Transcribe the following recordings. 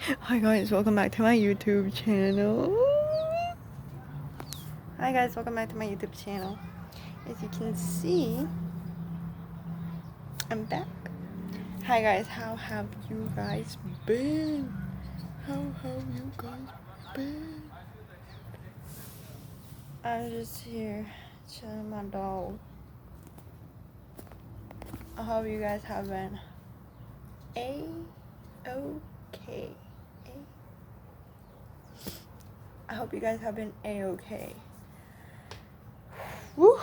Hi guys, welcome back to my YouTube channel. Hi guys, welcome back to my YouTube channel. As you can see, I'm back. Hi guys, how have you guys been? How have you guys been? I'm just here chilling with my dog. I hope you guys have been A-okay. I hope you guys have been A-okay. Woo!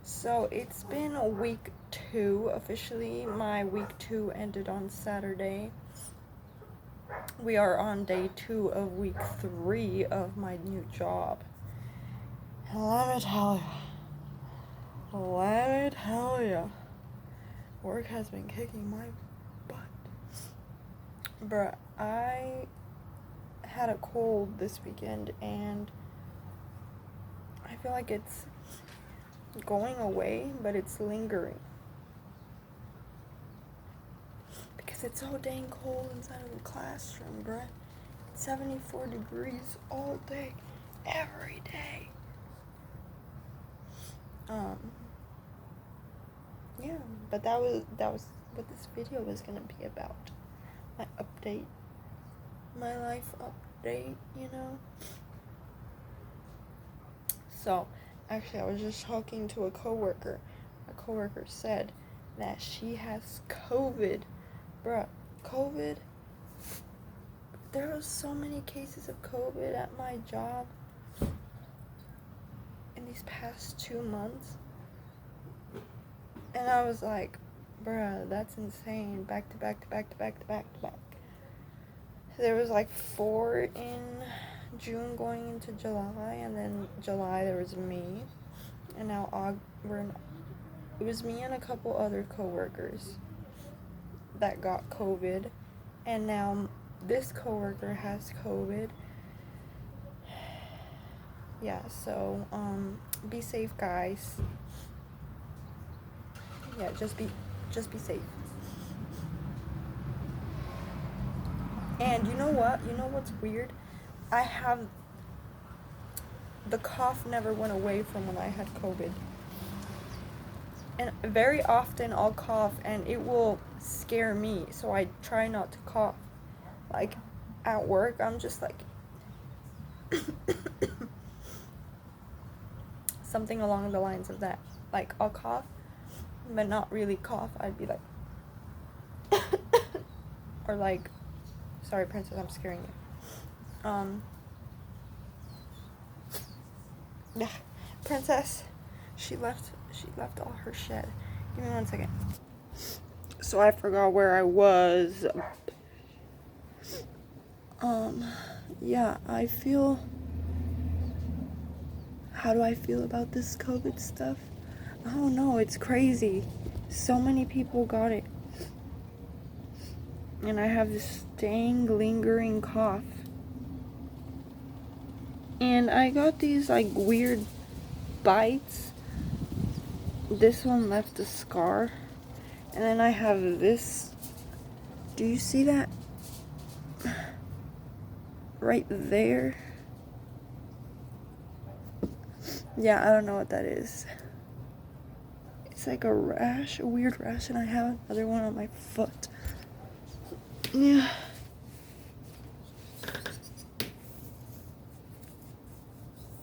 So it's been week 2 officially. My week 2 ended on Saturday. We are on day 2 of week 3 of my new job. And let me tell you, work has been kicking my butt. Bruh, I had a cold this weekend and I feel like it's going away, but it's lingering. Because it's so dang cold inside of the classroom, bruh. It's 74 degrees all day, every day. Yeah, but that was what this video was gonna be about. My update. My life update, you know? So, actually, I was just talking to a coworker. A coworker said that she has COVID. Bruh, COVID? There were so many cases of COVID at my job in these past 2 months. And I was like, bruh, that's insane. Back to back to back to back to back to back. There was like 4 in June going into July, and then July there was me, and now it was me and a couple other coworkers that got COVID, and now this coworker has COVID. Yeah, so be safe, guys. Yeah, just be safe. And you know what? You know what's weird? The cough never went away from when I had COVID. And very often I'll cough and it will scare me, so I try not to cough. Like, at work, I'm just like something along the lines of that. Like, I'll cough, but not really cough. I'd be like or like, sorry, princess, I'm scaring you. Yeah, princess, she left all her shit. Give me 1 second. So I forgot where I was. Yeah, how do I feel about this COVID stuff? I don't know, it's crazy. So many people got it. And I have this dang lingering cough. And I got these like weird bites. This one left a scar. And then I have this. Do you see that? Right there. Yeah, I don't know what that is. It's like a rash, a weird rash, and I have another one on my foot. Yeah.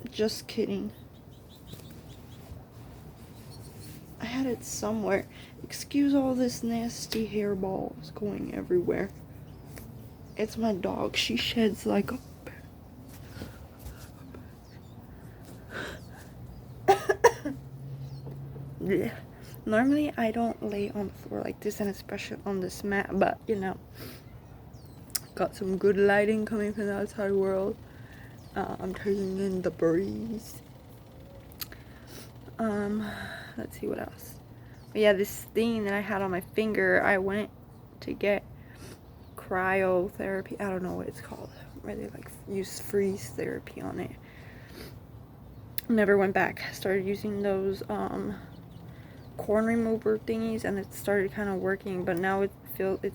Just kidding. I had it somewhere. Excuse all this nasty hairballs going everywhere. It's my dog. She sheds like a yeah. Normally I don't lay on the floor like this, and especially on this mat, but you know, got some good lighting coming from the outside world. I'm taking in the breeze. Let's see what else. But yeah, this thing that I had on my finger, I went to get cryotherapy. I don't know what it's called, where they like use freeze therapy on it. Never went back. Started using those corn remover thingies, and it started kind of working, but now it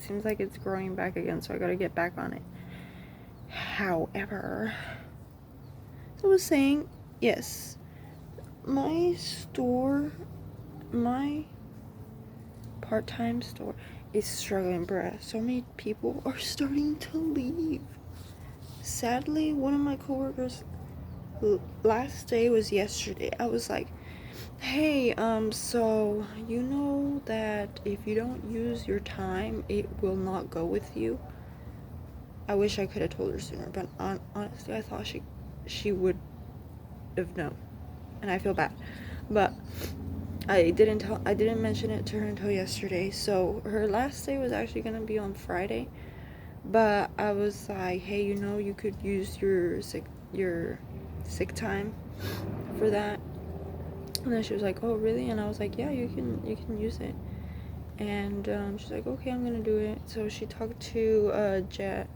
seems like it's growing back again, so I gotta get back on it. However, I was saying, yes, my part-time store is struggling, bruh. So many people are starting to leave. Sadly, one of my coworkers, last day was yesterday. I was like, hey, so you know that if you don't use your time, it will not go with you. I wish I could have told her sooner, but honestly, I thought she would have known, and I feel bad. But I didn't mention it to her until yesterday. So her last day was actually gonna be on Friday, but I was like, hey, you could use your sick time for that. And then she was like, oh, really? And I was like, yeah, you can use it. And she's like, okay, I'm gonna do it. So she talked to Jet.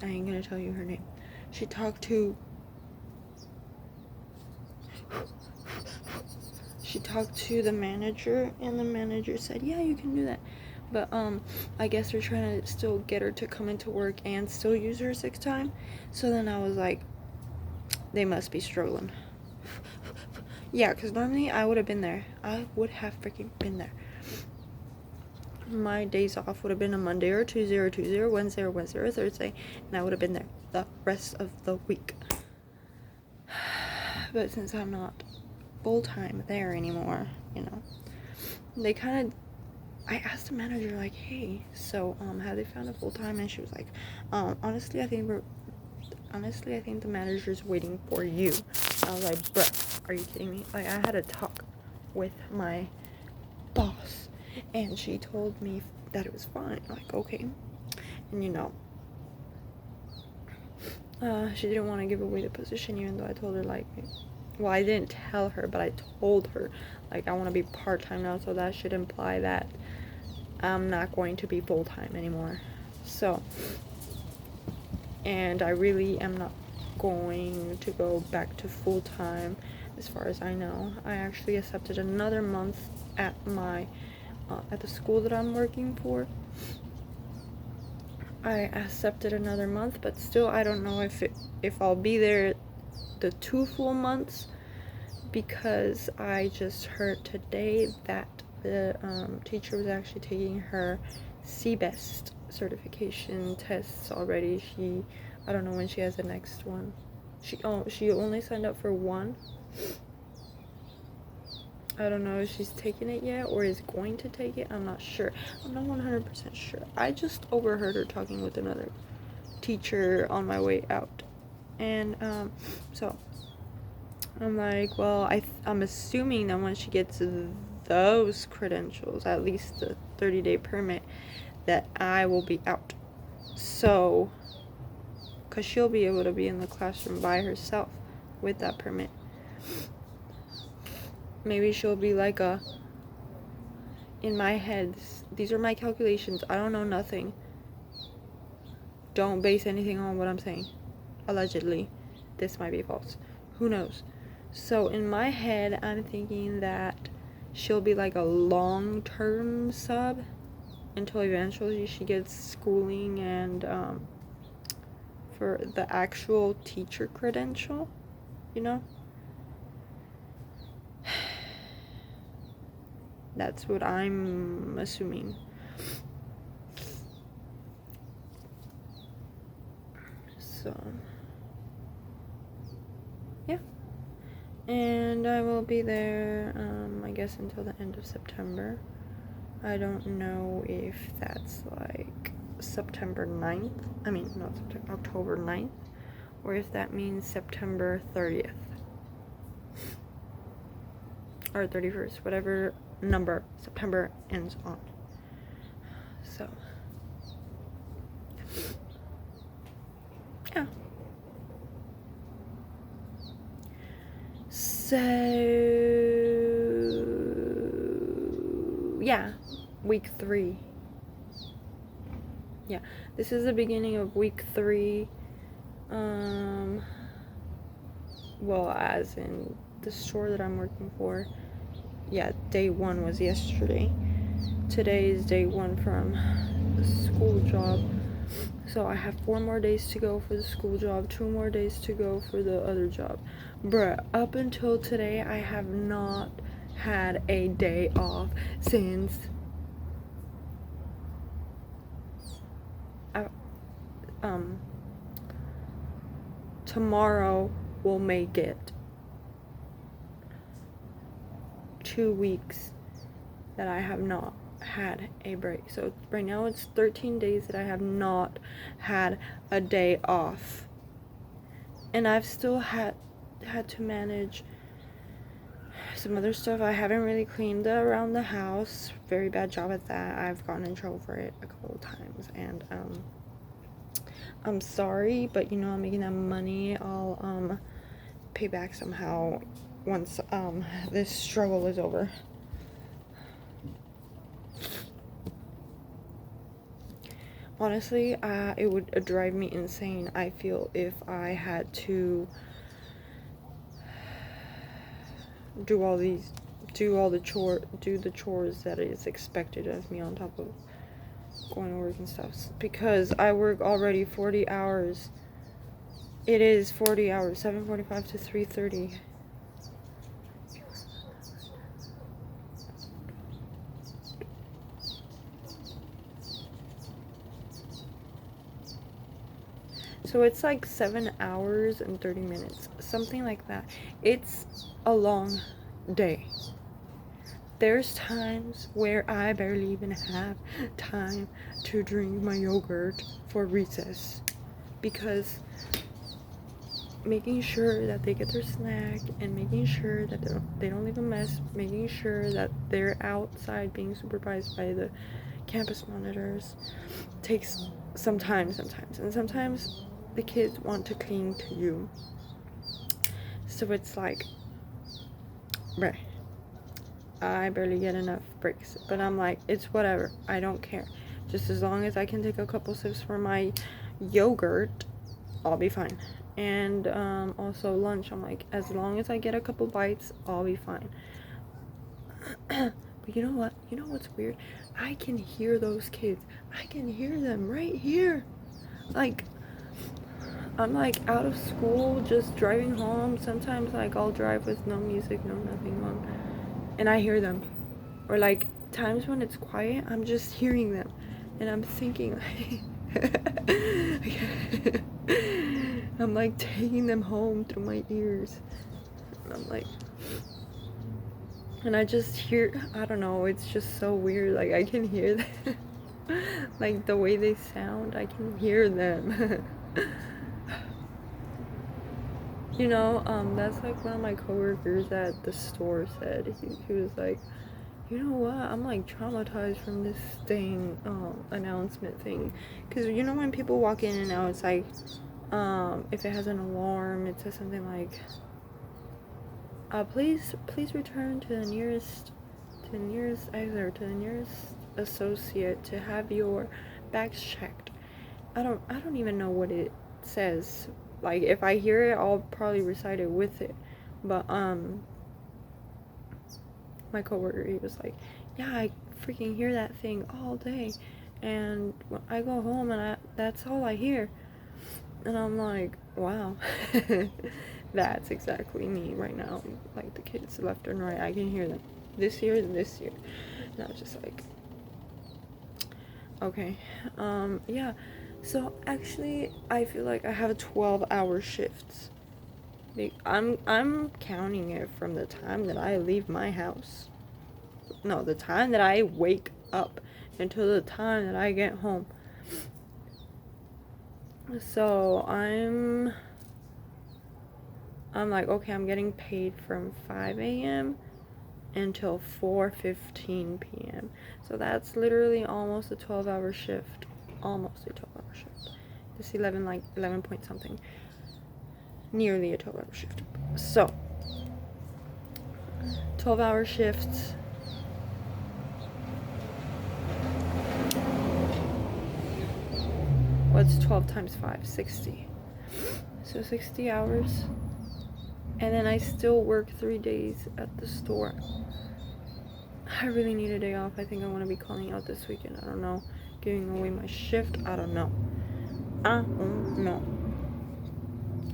I ain't gonna tell you her name. She talked to the manager, and the manager said, yeah, you can do that. But I guess they're trying to still get her to come into work and still use her sick time. So then I was like, they must be struggling. Yeah, because normally I would have been there. I would have freaking been there. My days off would have been a Monday or Tuesday or Wednesday or Thursday, and I would have been there the rest of the week. But since I'm not full-time there anymore, they kind of, I asked the manager, like, hey, so have they found a full-time? And she was like, honestly I think the manager's waiting for you. I was like, bruh, are you kidding me? Like, I had a talk with my boss, and she told me that it was fine. Like, okay. And she didn't want to give away the position, even though I told her, like, well, I didn't tell her, but I told her, like, I want to be part-time now, so that should imply that I'm not going to be full-time anymore. So, and I really am not going to go back to full-time, as far as I know. I actually accepted another month at my at the school that I'm working for. I accepted another month, but still I don't know if I'll be there the 2 full months, because I just heard today that the teacher was actually taking her CBEST certification tests already. I don't know when she has the next one. She only signed up for one. I don't know if she's taken it yet or is going to take it. I'm not sure. I'm not 100% sure. I just overheard her talking with another teacher on my way out. And so I'm like, well, I'm assuming that when she gets those credentials, at least the 30-day permit, that I will be out. So, because she'll be able to be in the classroom by herself with that permit. Maybe she'll be like in my head, these are my calculations, I don't know nothing. Don't base anything on what I'm saying. Allegedly. This might be false. Who knows? So in my head, I'm thinking that she'll be like a long-term sub until eventually she gets schooling and for the actual teacher credential, That's what I'm assuming. So, yeah. And I will be there, I guess, until the end of September. I don't know if that's like September 9th. I mean, not September, October 9th. Or if that means September 30th. Or 31st, whatever number September ends on. So, yeah. So, yeah, week 3. Yeah, this is the beginning of week 3. Well, as in the store that I'm working for, yeah, day 1 was yesterday. Today is day 1 from the school job. So I have 4 more days to go for the school job, 2 more days to go for the other job. Bruh, up until today, I have not had a day off since tomorrow will make it 2 weeks that I have not had a break. So right now it's 13 days that I have not had a day off, and I've still had to manage some other stuff. I haven't really cleaned around the house. Very bad job at that. I've gotten in trouble for it a couple of times, and I'm sorry, but I'm making that money. I'll pay back somehow once this struggle is over. Honestly, it would drive me insane, I feel, if I had to do the chores that is expected of me on top of going to work and stuff, because I work already 40 hours. It is 40 hours, 7:45 to 3:30. So it's like 7 hours and 30 minutes, something like that. It's a long day. There's times where I barely even have time to drink my yogurt for recess, because making sure that they get their snack and making sure that they don't leave a mess, making sure that they're outside being supervised by the campus monitors takes some time sometimes. And sometimes the kids want to cling to you. So it's like, bruh, I barely get enough breaks. But I'm like, it's whatever. I don't care. Just as long as I can take a couple sips from my yogurt, I'll be fine. And also lunch, I'm like, as long as I get a couple bites, I'll be fine. But you know what? You know what's weird? I can hear those kids. I can hear them right here. Like, I'm like out of school, just driving home. Sometimes like I'll drive with no music, no nothing on, and I hear them. Or like times when it's quiet, I'm just hearing them, and I'm thinking I'm like taking them home through my ears. And I'm like, and I just hear, I don't know, it's just so weird. Like I can hear them. Like the way they sound, I can hear them. That's like one of my coworkers at the store said. He was like, you know what, I'm like traumatized from this thing, announcement thing, because when people walk in and out, it's like, if it has an alarm, it says something like, please return to the nearest exit, or to the nearest associate to have your bags checked. I don't even know what it says. Like, if I hear it, I'll probably recite it with it. But my coworker, he was like, yeah, I freaking hear that thing all day, and when I go home and that's all I hear. And I'm like, wow. That's exactly me right now. Like the kids left and right, I can hear them. This year and this year. And I was just like, okay. Yeah. So actually, I feel like I have 12-hour shifts. I'm counting it from the time that I leave my house. No, the time that I wake up until the time that I get home. So I'm like, okay, I'm getting paid from 5 a.m. until 4:15 p.m. So that's literally almost a 12-hour shift. Almost a 12-hour shift. This 11 point something. Nearly a 12-hour shift. So 12-hour shifts. What's 12 times 5? 60. So 60 hours. And then I still work 3 days at the store. I really need a day off. I think I want to be calling out this weekend. I don't know. Giving away my shift. I don't know. No.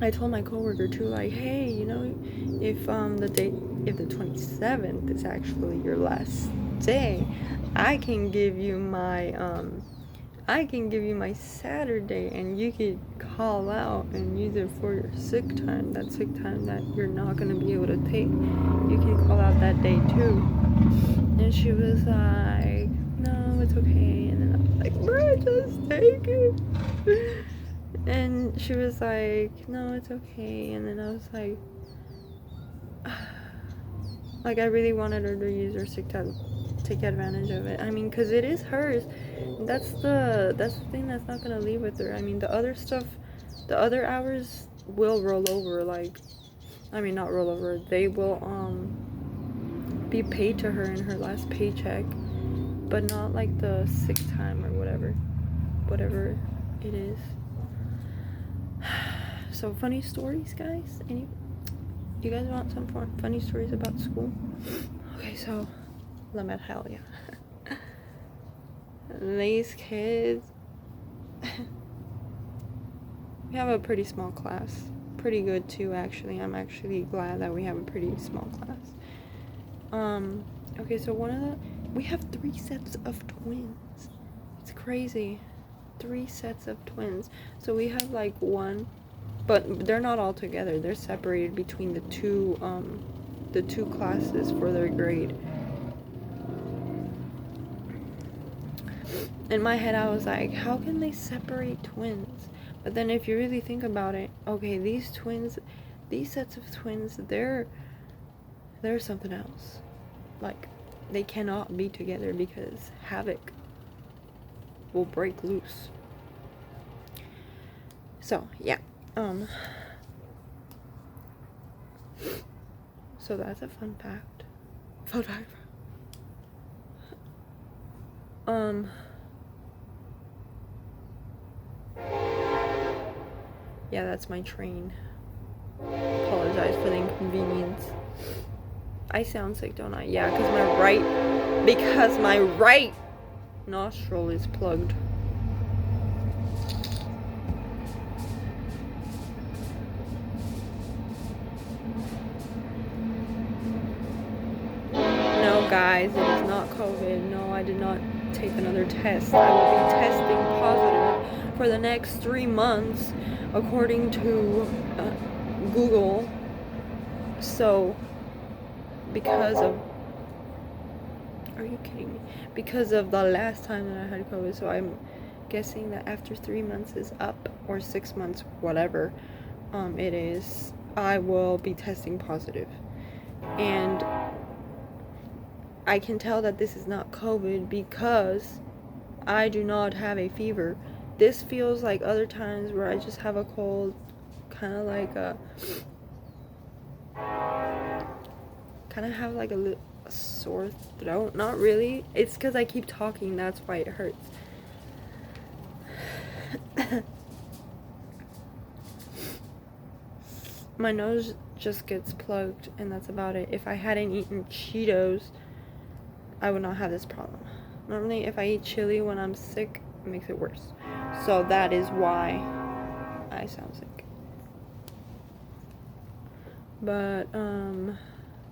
I told my coworker too, like, hey, you know, if the 27th is actually your last day, I can give you my Saturday, and you could call out and use it for your sick time. That sick time that you're not gonna be able to take, you can call out that day too. And she was like, no, it's okay. And then I was like, bro, just take it. And she was like, no, it's okay. And then I was like, I really wanted her to use her sick time, take advantage of it. I mean, because it is hers. That's the thing that's not gonna leave with her. I mean, the other stuff, the other hours will roll over. Like, I mean, not roll over. They will be paid to her in her last paycheck, but not like the sick time or whatever it is. So funny stories, guys. You guys want some funny stories about school? Okay, so let me tell you. These kids, we have a pretty small class. Pretty good too, actually. I'm actually glad that we have a pretty small class. Okay, so we have 3 sets of twins. It's crazy. 3 sets of twins. So we have like one, but they're not all together. They're separated between the two classes for their grade. In my head, I was like, how can they separate twins? But then if you really think about it, okay, these sets of twins, they're something else. Like, they cannot be together because havoc will break loose. So, yeah. So that's a fun fact. Yeah, that's my train. Apologize for the inconvenience. I sound sick, don't I? Yeah, because my right nostril is plugged. No, guys, it is not COVID. No, I did not take another test. I will be testing positive for the next 3 months, according to Google. So, are you kidding me? Because of the last time that I had COVID, so I'm guessing that after 3 months is up, or 6 months, whatever it is, I will be testing positive. And I can tell that this is not COVID because I do not have a fever. This feels like other times where I just have a cold, kind of have like a sore throat. Not really. It's because I keep talking, that's why it hurts. My nose just gets plugged, and that's about it. If I hadn't eaten Cheetos, I would not have this problem. Normally, if I eat chili when I'm sick, it makes it worse. So that is why I sound sick. But,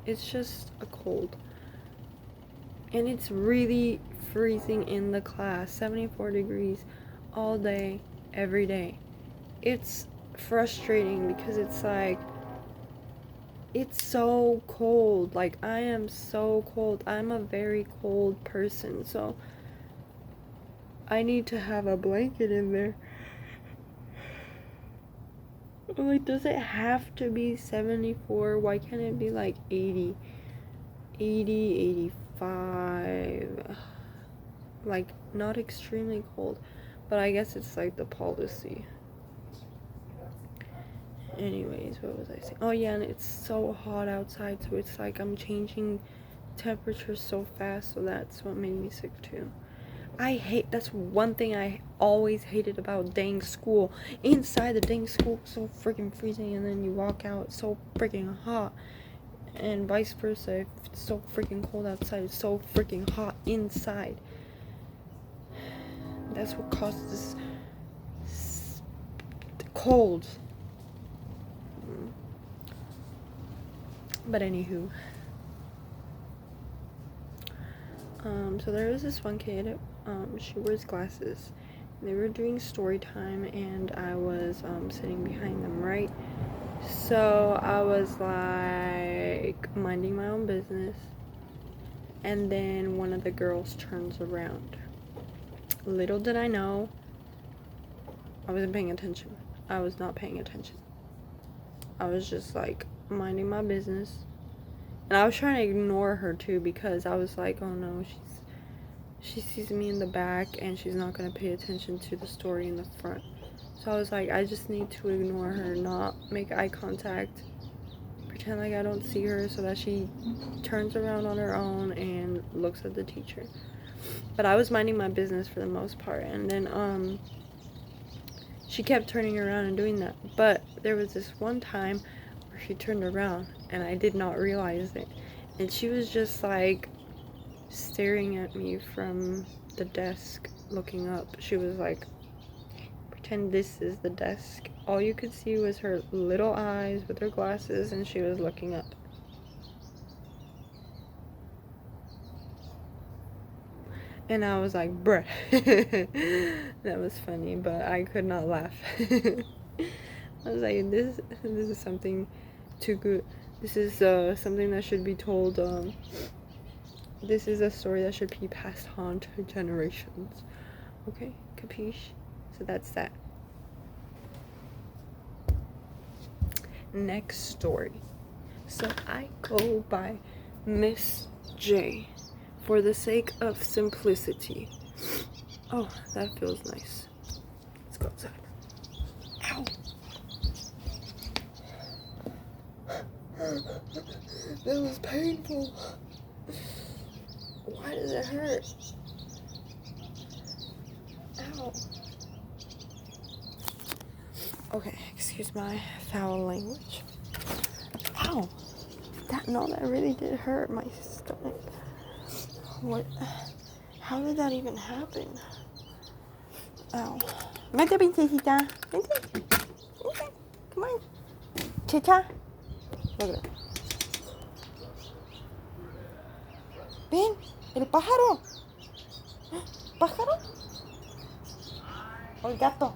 it's just a cold. And it's really freezing in the class. 74 degrees all day, every day. It's frustrating because it's like, it's so cold. Like, I am so cold. I'm a very cold person, so I need to have a blanket in there. Like, does it have to be 74? Why can't it be like 80, 85? Like, not extremely cold, but I guess it's like the policy. Anyways, what was I saying? Oh yeah, and it's so hot outside, so it's like I'm changing temperatures so fast, so that's what made me sick too. That's one thing I always hated about dang school. Inside the dang school, so freaking freezing, and then you walk out, so freaking hot. And vice versa, if it's so freaking cold outside, it's so freaking hot inside. That's what causes this cold. But anywho, so there was this one kid, she wears glasses. They were doing story time, and I was sitting behind them, right? So I was like minding my own business, and then one of the girls turns around. Little did I know, I wasn't paying attention. I was not paying attention. I was just like minding my business. And I was trying to ignore her too, because I was like, oh no, she sees me in the back and she's not going to pay attention to the story in the front. So I was like, I just need to ignore her, not make eye contact, pretend like I don't see her, so that she turns around on her own and looks at the teacher. But I was minding my business for the most part, and then she kept turning around and doing that. But there was this one time where she turned around and I did not realize it, and she was just like staring at me from the desk, looking up. She was like, pretend this is the desk. All you could see was her little eyes with her glasses, and she was looking up. And I was like, bruh. That was funny, but I could not laugh. I was like, this is something too good. This is something that should be told. This is a story that should be passed on to generations. Okay, capiche? So that's that. Next story. So I go by Miss J for the sake of simplicity. Oh, that feels nice. Let's go outside. Ow! That was painful. Why does it hurt? Ow. Okay, excuse my foul language. Ow! That really did hurt my stomach. What? How did that even happen? Ow. Vente, princesita. Vente. Vente. Come on. Chicha. Look at her. Ven, el pájaro. ¿Pájaro? O el gato.